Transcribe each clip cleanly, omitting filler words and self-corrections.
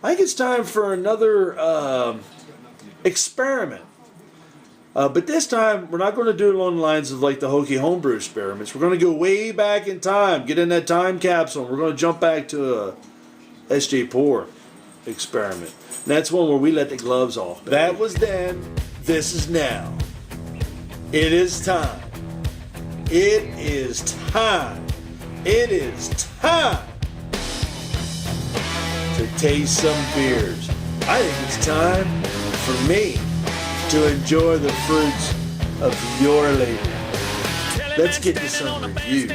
I think it's time for another experiment. But this time, we're not going to do it along the lines of like the Hokey Homebrew experiments. We're going to go way back in time, get in that time capsule, and we're going to jump back to a Sjporr experiment. And that's one where we let the gloves off. Baby. That was then, this is now. It is time. It is time. It is time to taste some beers. I think it's time for me to enjoy the fruits of your labor. Let's get to some reviews.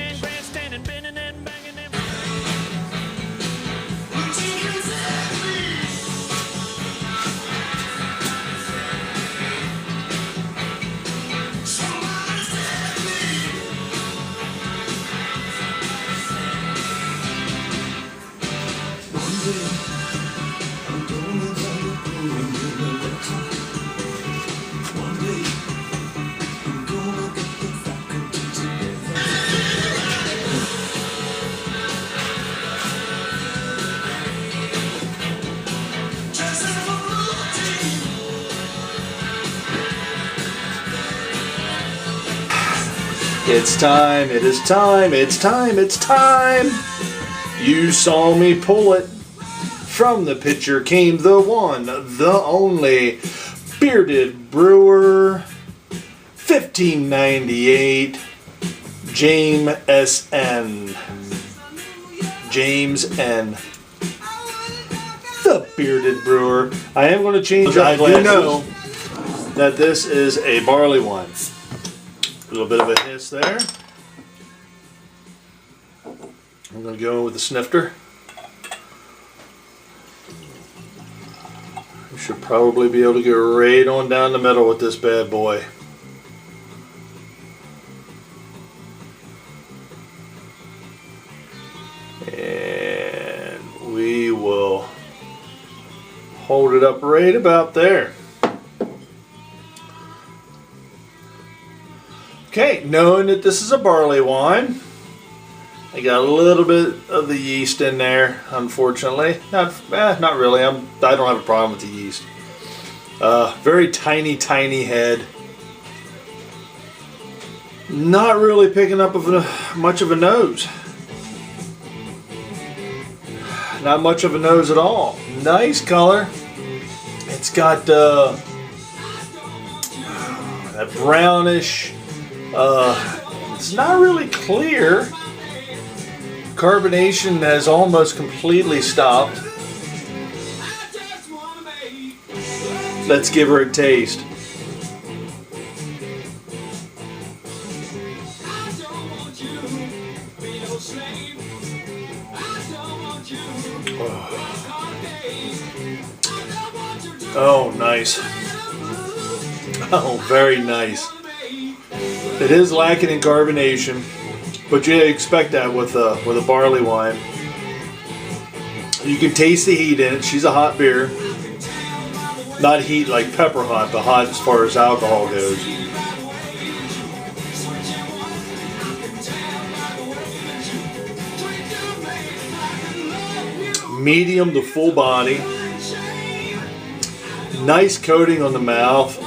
It's time, it is time, it's time, it's time. You saw me pull it. From the pitcher came the one, the only Bearded Brewer, 1598, James S.N. James N. The Bearded Brewer. I am going to change up. I do know that this is a barley wine. A little bit of a hiss there. I'm going to go with the snifter. We should probably be able to get right on down the middle with this bad boy. And we will hold it up right about there. Okay, knowing that this is a barley wine, I got a little bit of the yeast in there, unfortunately. Not really. I don't have a problem with the yeast. Very tiny, tiny head. Not really picking up much of a nose. Not much of a nose at all. Nice color. It's got that brownish. It's not really clear. Carbonation has almost completely stopped. Let's give her a taste. Oh, nice. Oh, very nice. It is lacking in carbonation, but you expect that with a barley wine. You can taste the heat in it. She's a hot beer. Not heat like pepper hot, but hot as far as alcohol goes. Medium to full body. Nice coating on the mouth.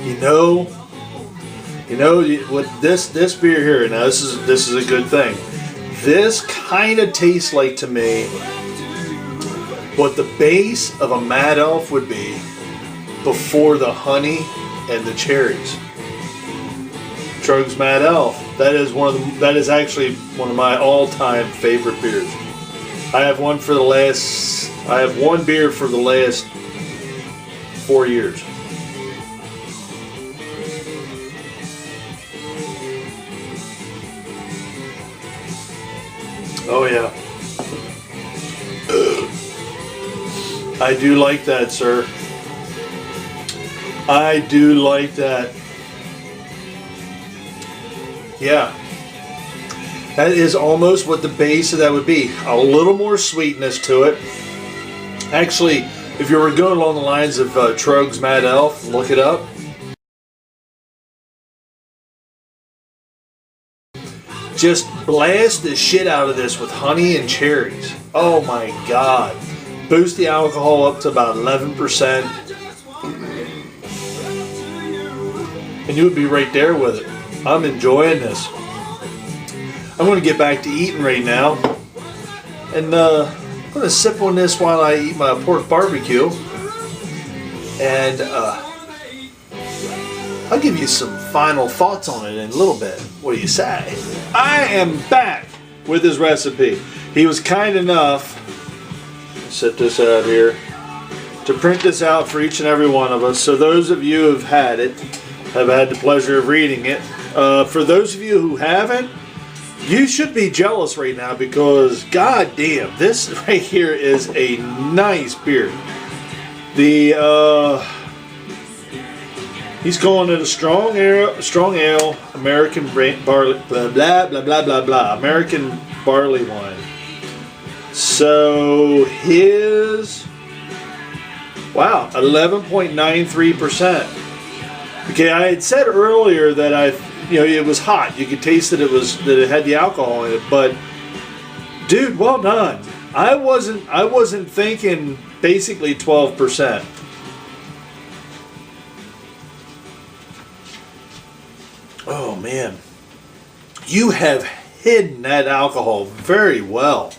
You know what this beer here. Now this is a good thing. This kind of tastes like to me what the base of a Mad Elf would be before the honey and the cherries. Tröegs Mad Elf. That is actually one of my all-time favorite beers. I have one beer for the last 4 years. Oh yeah. I do like that, sir. I do like that. Yeah. That is almost what the base of that would be. A little more sweetness to it. Actually, if you were going along the lines of Tröegs Mad Elf, look it up. just blast the shit out of this with honey and cherries. Oh my God. Boost the alcohol up to about 11%. And you would be right there with it. I'm enjoying this. I'm going to get back to eating right now. And I'm going to sip on this while I eat my pork barbecue. And I'll give you some final thoughts on it in a little bit. What do you say? I am back with his recipe. He was kind enough, set this out here, to print this out for each and every one of us. So those of you who have had it, have had the pleasure of reading it. For those of you who haven't, you should be jealous right now because goddamn, this right here is a nice beer. He's calling it a strong ale, American barley, blah blah blah blah blah blah, American barley wine. So his 11.93%. Okay, I had said earlier that it was hot. You could taste that it had the alcohol in it, but dude, well done. I wasn't thinking basically 12%. Oh man, you have hidden that alcohol very well.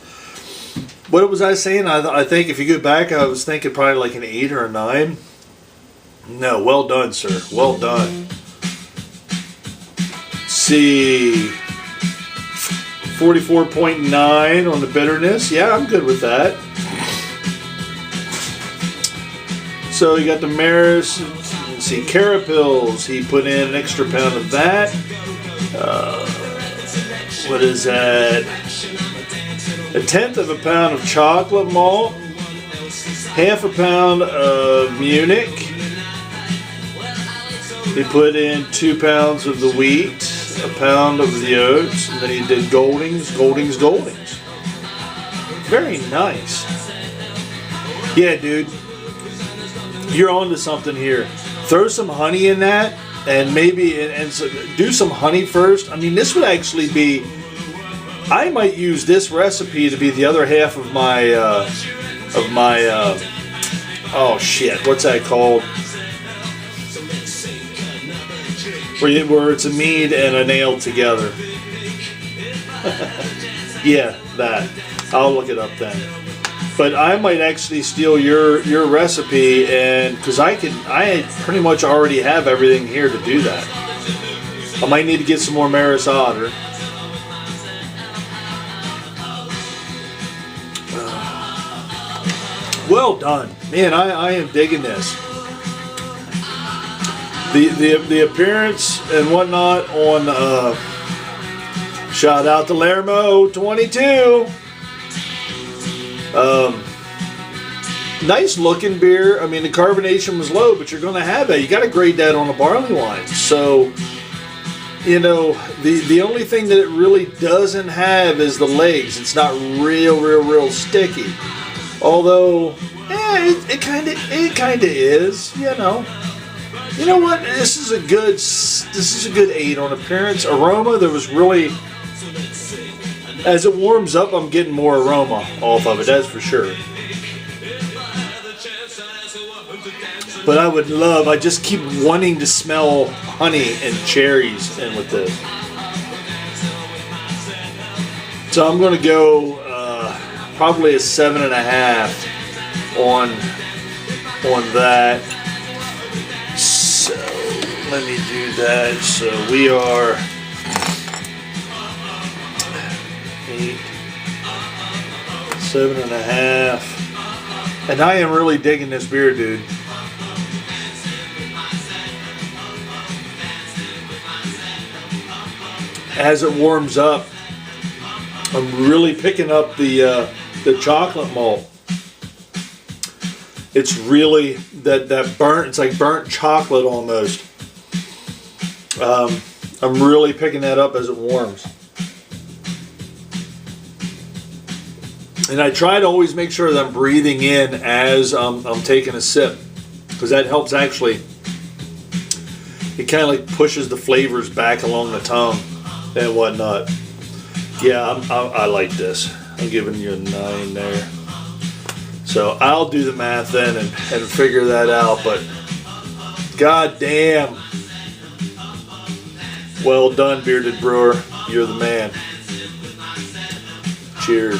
What was I saying? I think if you go back, I was thinking probably like an 8 or a 9. No, well done, sir. Well done. Let's see, 44.9 on the bitterness. Yeah, I'm good with that. So you got the Maris. Let's see, Carapils. He put in an extra pound of that. What is that? 1/10 of a pound of chocolate malt. 1/2 pound of Munich. He put in 2 pounds of the wheat, 1 pound of the oats, and then he did Goldings. Very nice. Yeah, dude. You're onto something here. Throw some honey in that, and maybe do some honey first. I mean, this would actually be. I might use this recipe to be the other half of my oh shit, what's that called? Where it's a mead and an ale together. Yeah, that. I'll look it up then. But I might actually steal your recipe, and because I pretty much already have everything here to do that. I might need to get some more Maris Otter. Well done, man. I am digging this. The appearance and whatnot on shout out to Lermo 22. Nice looking beer. I mean, the carbonation was low, but you're going to have that. You got to grade that on a barley wine. So, the only thing that it really doesn't have is the legs. It's not real sticky. Although, it kind of is. You know what? This is a good 8 on appearance. Aroma, there was really, as it warms up, I'm getting more aroma off of it. That's for sure. But I just keep wanting to smell honey and cherries in with this. So I'm going to go probably a 7.5 on that. So let me do that. So we are 8, 7.5, and I am really digging this beer, dude. As it warms up, I'm really picking up the chocolate malt. It's really that burnt. It's like burnt chocolate almost. I'm really picking that up as it warms. And I try to always make sure that I'm breathing in as I'm taking a sip, because that helps actually. It kind of like pushes the flavors back along the tongue and whatnot. Yeah, I like this. I'm giving you a 9 there. So I'll do the math then and figure that out. But god damn. Well done, Bearded Brewer. You're the man. Cheers.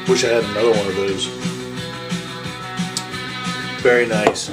Wish I had another one of those. Very nice.